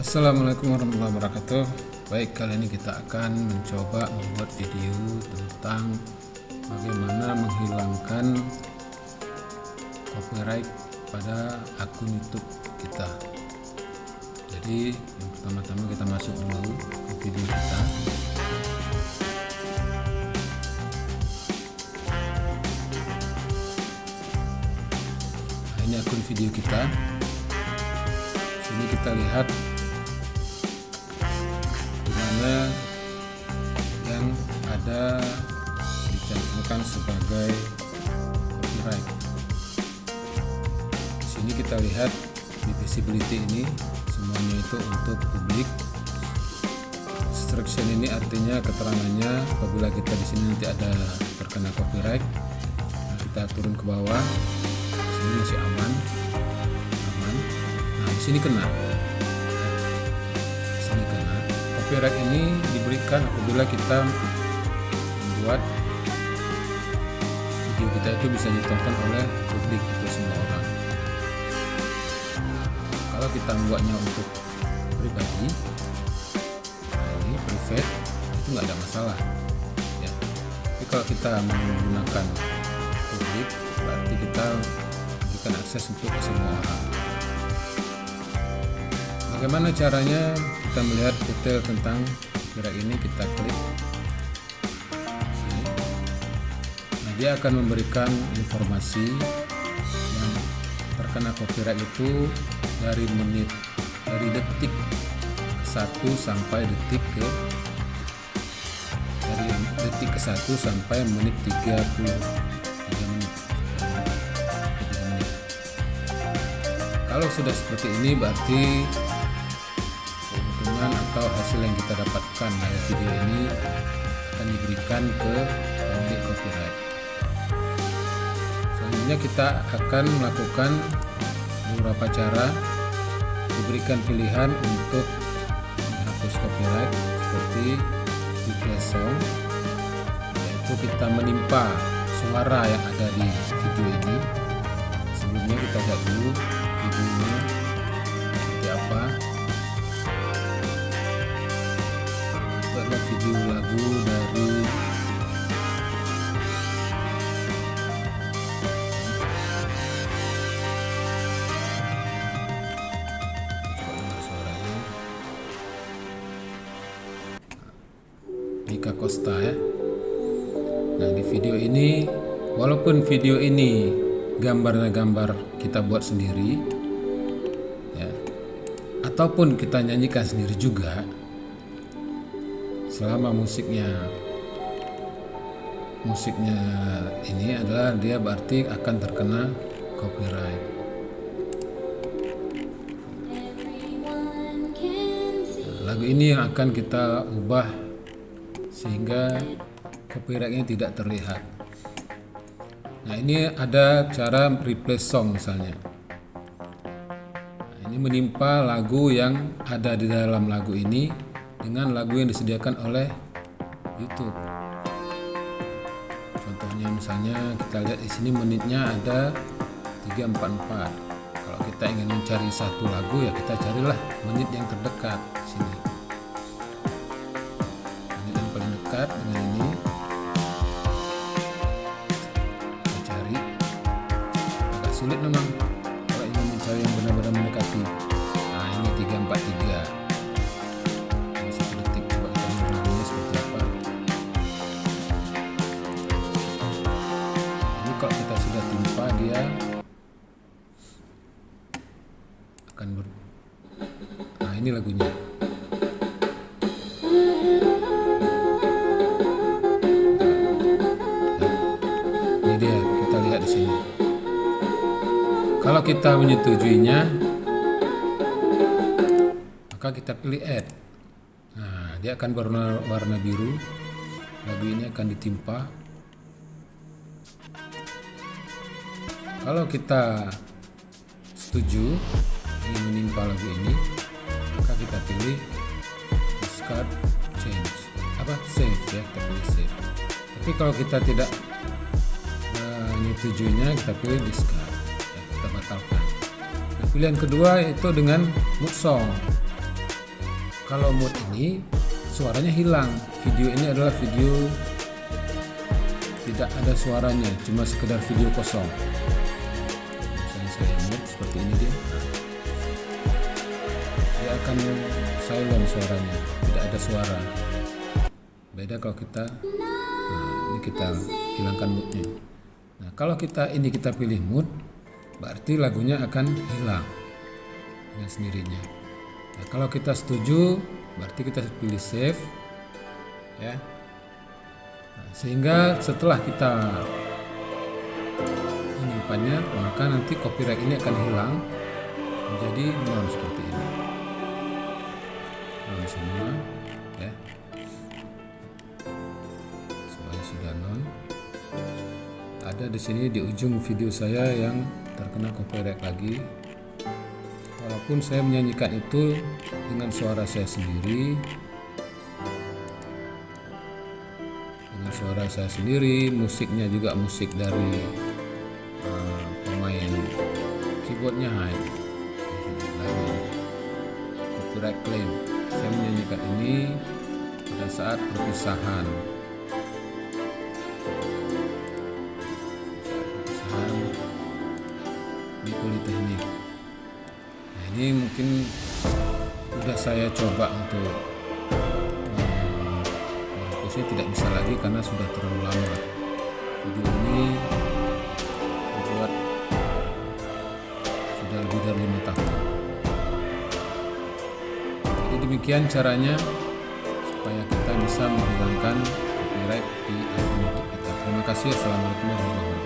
Assalamualaikum warahmatullahi wabarakatuh. Baik, kali ini kita akan mencoba membuat video tentang bagaimana menghilangkan copyright pada akun YouTube kita. Jadi yang pertama-tama kita masuk dulu ke video kita. Nah, ini akun video kita. Sini kita lihat yang ada dicantumkan sebagai copyright. Di sini kita lihat di visibility ini semuanya itu untuk publik. Restriction ini artinya keterangannya apabila kita di sini nanti ada terkena copyright. Nah, kita turun ke bawah. Di sini masih aman. Nah, di sini kena. Copyright ini diberikan apabila kita membuat video kita itu bisa ditonton oleh publik, itu semua orang. Kalau kita membuatnya untuk pribadi, ini private, itu nggak ada masalah ya. Tapi kalau kita menggunakan publik, berarti kita berikan akses untuk semua orang. Bagaimana caranya kita melihat detail tentang copyright ini? Kita klik sini. Nah, dia akan memberikan informasi yang terkena copyright itu dari detik ke 1 sampai detik ke detik ke 1 sampai menit 3 menit. Kalau sudah seperti ini berarti atau hasil yang kita dapatkan dari video ini akan diberikan ke pemilik copyright. Selanjutnya kita akan melakukan beberapa cara. Diberikan pilihan untuk menghapus copyright seperti replace song, yaitu kita menimpa suara yang ada di video ini. Sebelumnya kita lihat dulu videonya seperti apa. Video lagu dari Mika Costa ya. Nah, di video ini walaupun video ini gambarnya gambar kita buat sendiri ya, ataupun kita nyanyikan sendiri juga, selama musiknya ini adalah dia berarti akan terkena copyright. Lagu ini yang akan kita ubah sehingga copyrightnya tidak terlihat. Nah, ini ada cara replace song misalnya. Nah, ini menimpa lagu yang ada di dalam lagu ini dengan lagu yang disediakan oleh YouTube. Contohnya misalnya kita lihat di sini menitnya ada 344. Kalau kita ingin mencari satu lagu ya kita carilah menit yang terdekat di sini. Menit yang paling dekat dengan ini kita cari. Agak sulit memang kalau ingin mencari yang benar-benar mendekati. Nah, ini 343. Kalau kita sudah timpa, dia akan nah, ini lagunya. Ini dia, kita lihat di sini. Kalau kita menyetujuinya, maka kita pilih add. Nah, dia akan berwarna biru. Lagu ini akan ditimpa. Kalau kita setuju ingin menimpa lagu ini, maka kita pilih discard change, save ya, kita pilih save. Tapi kalau kita tidak menyetujuinya, kita pilih discard ya, kita batalkan. Nah, pilihan kedua itu dengan mood song. kalau mute ini suaranya hilang. Video ini adalah video tidak ada suaranya, cuma sekedar video kosong. Misalnya saya mute seperti ini, dia akan silent suaranya, tidak ada suara. Beda kalau kita ini kita hilangkan mute-nya. Nah, kalau kita pilih mute, berarti lagunya akan hilang dengan sendirinya. Nah, kalau kita setuju, berarti kita pilih save, ya. Nah, sehingga setelah kita menyimpannya, maka nanti copyright ini akan hilang menjadi non seperti ini, non semua, ya. Semuanya sudah non. Ada di sini di ujung video saya yang terkena copyright lagi. Walaupun saya menyanyikan itu dengan suara saya sendiri, musiknya juga musik dari pemain keyboardnya lalu copyright claim. Saya menyanyikan ini pada saat perpisahan di Politeknik. Nah, ini mungkin sudah saya coba untuk saya tidak bisa lagi karena sudah terlalu lama. Video ini dibuat sudah lebih dari 5 tahun. Jadi demikian caranya supaya kita bisa menghilangkan copyright di akun YouTube kita. Terima kasih. Assalamualaikum warahmatullahi wabarakatuh.